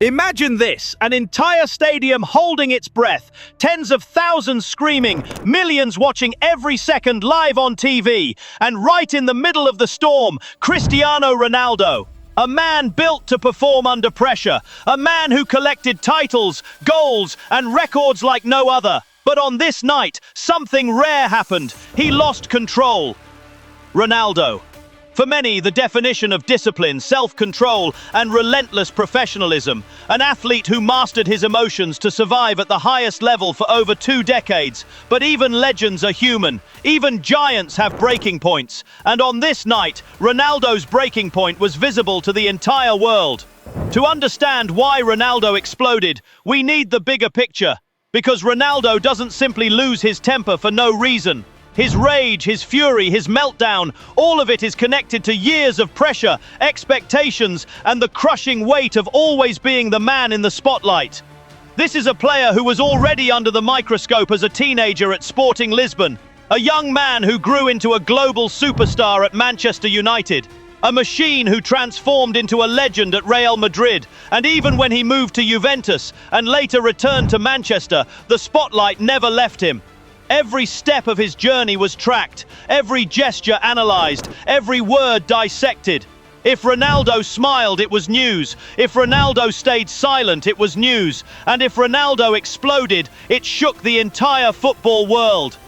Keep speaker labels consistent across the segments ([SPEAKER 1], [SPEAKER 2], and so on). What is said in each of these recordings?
[SPEAKER 1] Imagine this, an entire stadium holding its breath, tens of thousands screaming, millions watching every second live on TV, and right in the middle of the storm, Cristiano Ronaldo. A man built to perform under pressure, a man who collected titles, goals, and records like no other. But on this night, something rare happened. He lost control. Ronaldo. For many, the definition of discipline, self-control, and relentless professionalism. An athlete who mastered his emotions to survive at the highest level for over 2 decades. But even legends are human. Even giants have breaking points. And on this night, Ronaldo's breaking point was visible to the entire world. To understand why Ronaldo exploded, we need the bigger picture. Because Ronaldo doesn't simply lose his temper for no reason. His rage, his fury, his meltdown, all of it is connected to years of pressure, expectations, and the crushing weight of always being the man in the spotlight. This is a player who was already under the microscope as a teenager at Sporting Lisbon, a young man who grew into a global superstar at Manchester United, a machine who transformed into a legend at Real Madrid, and even when he moved to Juventus and later returned to Manchester, the spotlight never left him. Every step of his journey was tracked, every gesture analyzed, every word dissected. If Ronaldo smiled, it was news. If Ronaldo stayed silent, it was news. And if Ronaldo exploded, it shook the entire football world.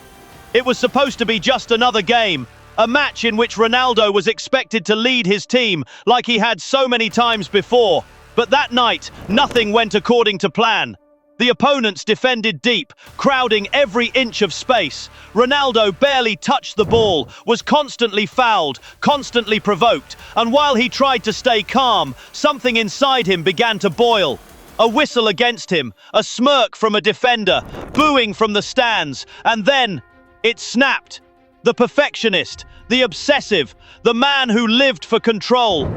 [SPEAKER 1] It was supposed to be just another game, a match in which Ronaldo was expected to lead his team like he had so many times before. But that night, nothing went according to plan. The opponents defended deep, crowding every inch of space. Ronaldo barely touched the ball, was constantly fouled, constantly provoked, and while he tried to stay calm, something inside him began to boil. A whistle against him, a smirk from a defender, booing from the stands, and then it snapped. The perfectionist, the obsessive, the man who lived for control.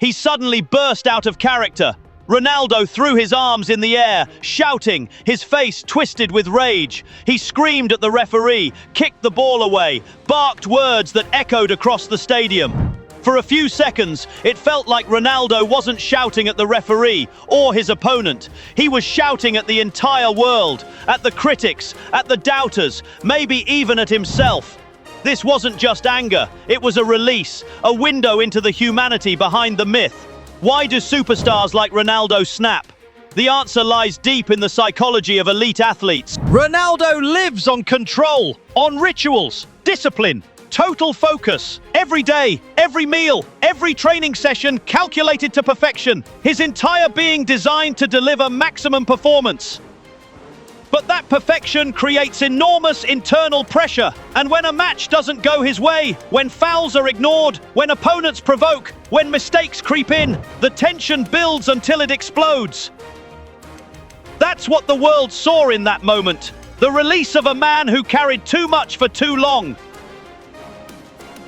[SPEAKER 1] He suddenly burst out of character. Ronaldo threw his arms in the air, shouting, his face twisted with rage. He screamed at the referee, kicked the ball away, barked words that echoed across the stadium. For a few seconds, it felt like Ronaldo wasn't shouting at the referee or his opponent. He was shouting at the entire world, at the critics, at the doubters, maybe even at himself. This wasn't just anger, it was a release, a window into the humanity behind the myth. Why do superstars like Ronaldo snap? The answer lies deep in the psychology of elite athletes. Ronaldo lives on control, on rituals, discipline, total focus. Every day, every meal, every training session calculated to perfection. His entire being designed to deliver maximum performance. But that perfection creates enormous internal pressure. And when a match doesn't go his way, when fouls are ignored, when opponents provoke, when mistakes creep in, the tension builds until it explodes. That's what the world saw in that moment. The release of a man who carried too much for too long.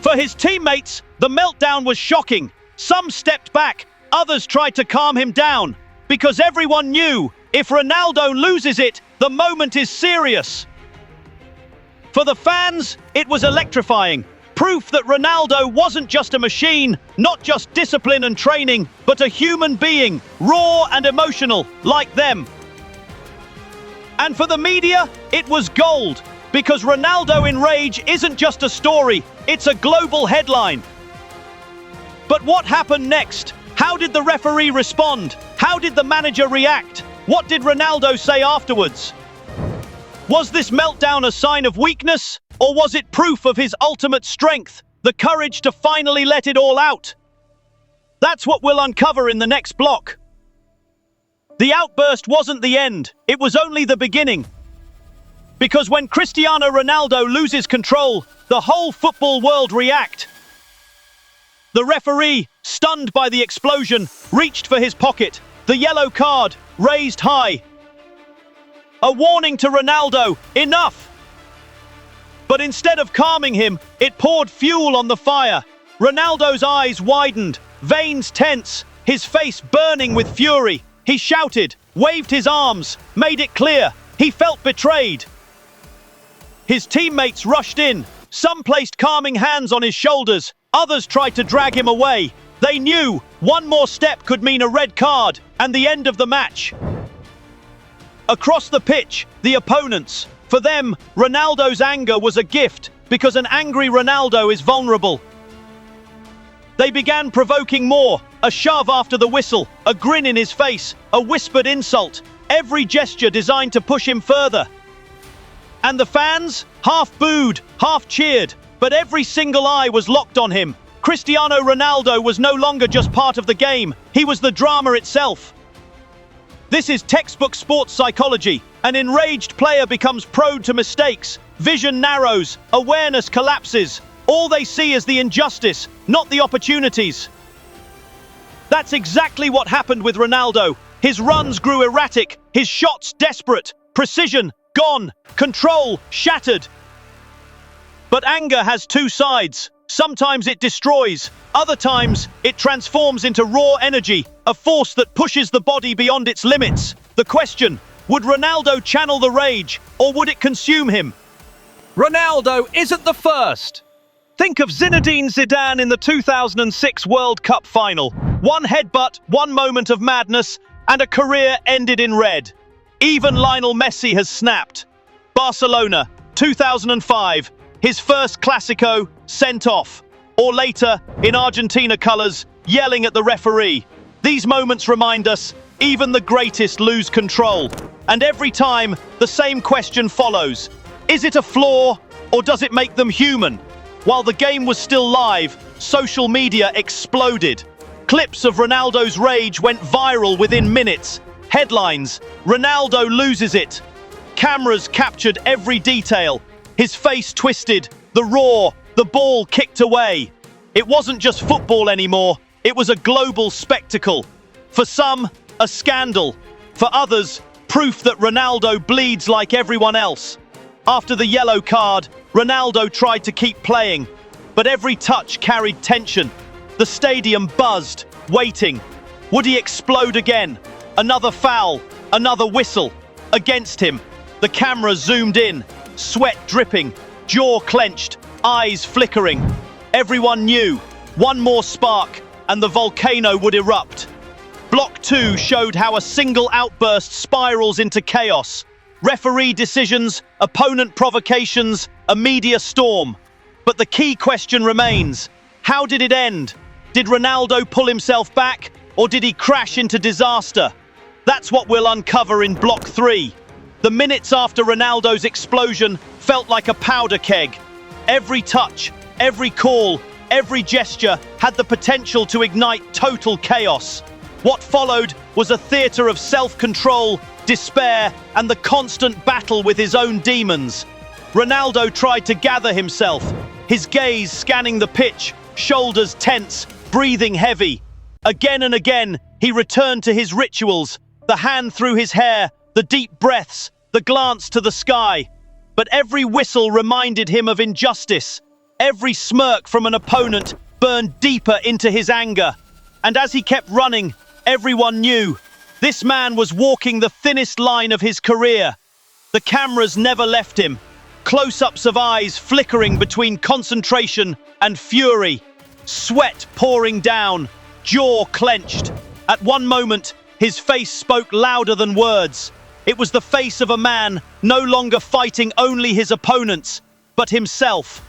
[SPEAKER 1] For his teammates, the meltdown was shocking. Some stepped back, others tried to calm him down. Because everyone knew, if Ronaldo loses it, the moment is serious. For the fans, it was electrifying. Proof that Ronaldo wasn't just a machine, not just discipline and training, but a human being, raw and emotional, like them. And for the media, it was gold. Because Ronaldo in rage isn't just a story, it's a global headline. But what happened next? How did the referee respond? How did the manager react? What did Ronaldo say afterwards? Was this meltdown a sign of weakness? Or was it proof of his ultimate strength, the courage to finally let it all out? That's what we'll uncover in the next block. The outburst wasn't the end, it was only the beginning. Because when Cristiano Ronaldo loses control, the whole football world react. The referee, stunned by the explosion, reached for his pocket. The yellow card, raised high. A warning to Ronaldo, enough! But instead of calming him, it poured fuel on the fire. Ronaldo's eyes widened, veins tense, his face burning with fury. He shouted, waved his arms, made it clear, he felt betrayed. His teammates rushed in, some placed calming hands on his shoulders, others tried to drag him away. They knew one more step could mean a red card and the end of the match. Across the pitch, the opponents, for them, Ronaldo's anger was a gift because an angry Ronaldo is vulnerable. They began provoking more, a shove after the whistle, a grin in his face, a whispered insult, every gesture designed to push him further. And the fans, half booed, half cheered, but every single eye was locked on him. Cristiano Ronaldo was no longer just part of the game, he was the drama itself. This is textbook sports psychology. An enraged player becomes prone to mistakes, vision narrows, awareness collapses. All they see is the injustice, not the opportunities. That's exactly what happened with Ronaldo. His runs grew erratic, his shots desperate, precision gone, control shattered. But anger has two sides. Sometimes it destroys, other times it transforms into raw energy, a force that pushes the body beyond its limits. The question, would Ronaldo channel the rage, or would it consume him? Ronaldo isn't the first. Think of Zinedine Zidane in the 2006 World Cup final. One headbutt, one moment of madness, and a career ended in red. Even Lionel Messi has snapped. Barcelona, 2005, his first Clásico, sent off. Or later, in Argentina colours, yelling at the referee. These moments remind us, even the greatest lose control. And every time, the same question follows. Is it a flaw, or does it make them human? While the game was still live, social media exploded. Clips of Ronaldo's rage went viral within minutes. Headlines, Ronaldo loses it. Cameras captured every detail. His face twisted, the roar, the ball kicked away. It wasn't just football anymore, it was a global spectacle. For some, a scandal. For others, proof that Ronaldo bleeds like everyone else. After the yellow card, Ronaldo tried to keep playing, but every touch carried tension. The stadium buzzed, waiting. Would he explode again? Another foul, another whistle. Against him, the camera zoomed in, sweat dripping, jaw clenched, eyes flickering. Everyone knew, one more spark, and the volcano would erupt. Block 2 showed how a single outburst spirals into chaos. Referee decisions, opponent provocations, a media storm. But the key question remains, how did it end? Did Ronaldo pull himself back, or did he crash into disaster? That's what we'll uncover in Block 3. The minutes after Ronaldo's explosion felt like a powder keg. Every touch, every call, every gesture had the potential to ignite total chaos. What followed was a theater of self-control, despair, and the constant battle with his own demons. Ronaldo tried to gather himself, his gaze scanning the pitch, shoulders tense, breathing heavy. Again and again, he returned to his rituals, the hand through his hair, the deep breaths, the glance to the sky. But every whistle reminded him of injustice. Every smirk from an opponent burned deeper into his anger. And as he kept running, everyone knew this man was walking the thinnest line of his career. The cameras never left him. Close-ups of eyes flickering between concentration and fury. Sweat pouring down, jaw clenched. At one moment, his face spoke louder than words. It was the face of a man no longer fighting only his opponents, but himself.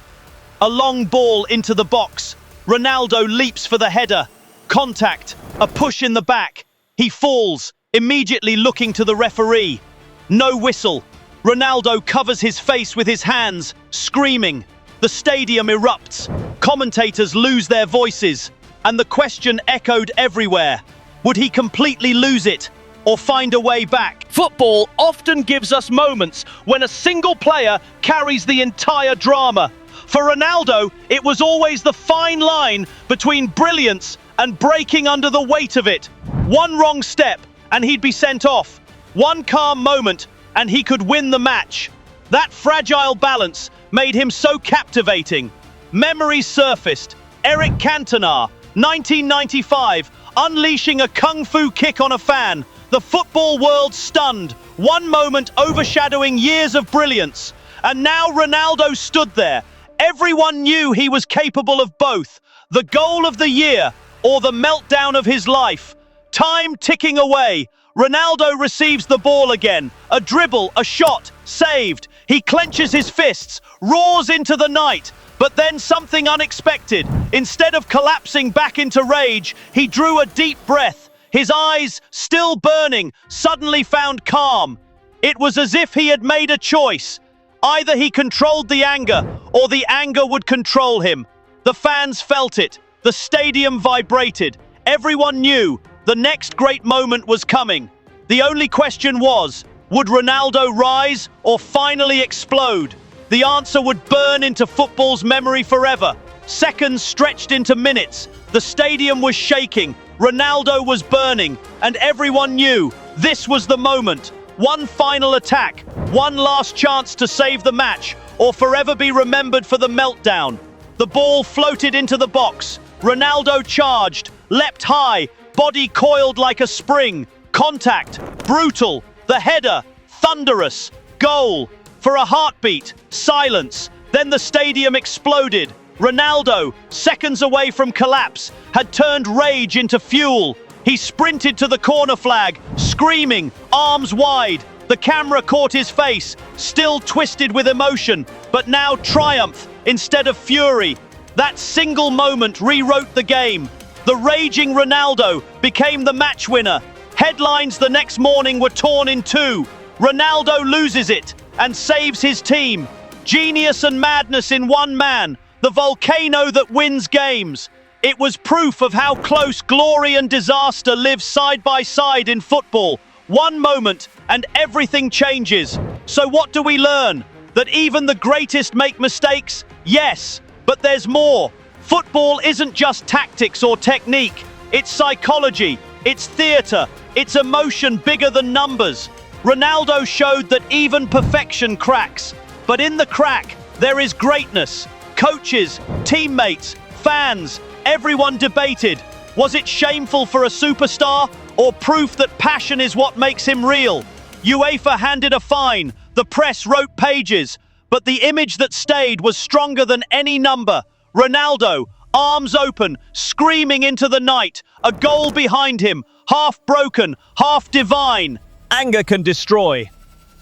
[SPEAKER 1] A long ball into the box. Ronaldo leaps for the header. Contact, a push in the back. He falls, immediately looking to the referee. No whistle. Ronaldo covers his face with his hands, screaming. The stadium erupts. Commentators lose their voices. And the question echoed everywhere. Would he completely lose it, or find a way back? Football often gives us moments when a single player carries the entire drama. For Ronaldo, it was always the fine line between brilliance and breaking under the weight of it. One wrong step, and he'd be sent off. One calm moment, and he could win the match. That fragile balance made him so captivating. Memories surfaced. Eric Cantona, 1995, unleashing a kung fu kick on a fan. The football world stunned, one moment overshadowing years of brilliance. And now Ronaldo stood there. Everyone knew he was capable of both. The goal of the year, or the meltdown of his life. Time ticking away. Ronaldo receives the ball again. A dribble, a shot, saved. He clenches his fists, roars into the night. But then something unexpected. Instead of collapsing back into rage, he drew a deep breath. His eyes, still burning, suddenly found calm. It was as if he had made a choice. Either he controlled the anger, or the anger would control him. The fans felt it. The stadium vibrated. Everyone knew the next great moment was coming. The only question was, would Ronaldo rise or finally explode? The answer would burn into football's memory forever. Seconds stretched into minutes. The stadium was shaking. Ronaldo was burning, and everyone knew this was the moment. One final attack, one last chance to save the match, or forever be remembered for the meltdown. The ball floated into the box. Ronaldo charged, leapt high, body coiled like a spring. Contact, brutal. The header, thunderous. Goal. For a heartbeat, silence. Then the stadium exploded. Ronaldo, seconds away from collapse, had turned rage into fuel. He sprinted to the corner flag, screaming, arms wide. The camera caught his face, still twisted with emotion, but now triumph instead of fury. That single moment rewrote the game. The raging Ronaldo became the match winner. Headlines the next morning were torn in two. Ronaldo loses it and saves his team. Genius and madness in one man, the volcano that wins games. It was proof of how close glory and disaster live side by side in football. One moment and everything changes. So what do we learn? That even the greatest make mistakes? Yes, but there's more. Football isn't just tactics or technique. It's psychology, it's theatre, it's emotion bigger than numbers. Ronaldo showed that even perfection cracks. But in the crack, there is greatness. Coaches, teammates, fans, everyone debated. Was it shameful for a superstar, or proof that passion is what makes him real? UEFA handed a fine, the press wrote pages, but the image that stayed was stronger than any number. Ronaldo, arms open, screaming into the night, a goal behind him, half broken, half divine. Anger can destroy,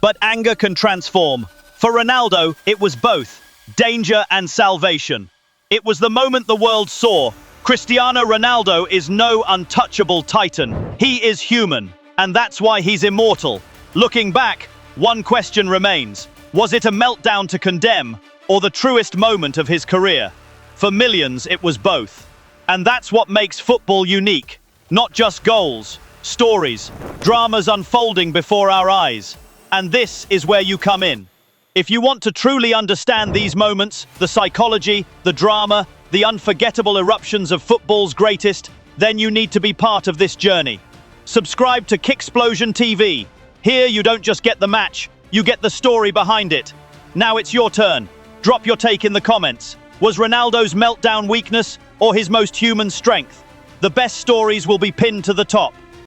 [SPEAKER 1] but anger can transform. For Ronaldo, it was both danger and salvation. It was the moment the world saw. Cristiano Ronaldo is no untouchable titan. He is human, and that's why he's immortal. Looking back, one question remains. Was it a meltdown to condemn, or the truest moment of his career? For millions, it was both. And that's what makes football unique. Not just goals, stories, dramas unfolding before our eyes. And this is where you come in. If you want to truly understand these moments, the psychology, the drama, the unforgettable eruptions of football's greatest, then you need to be part of this journey. Subscribe to Kicksplosion TV. Here you don't just get the match, you get the story behind it. Now it's your turn. Drop your take in the comments. Was Ronaldo's meltdown weakness or his most human strength? The best stories will be pinned to the top.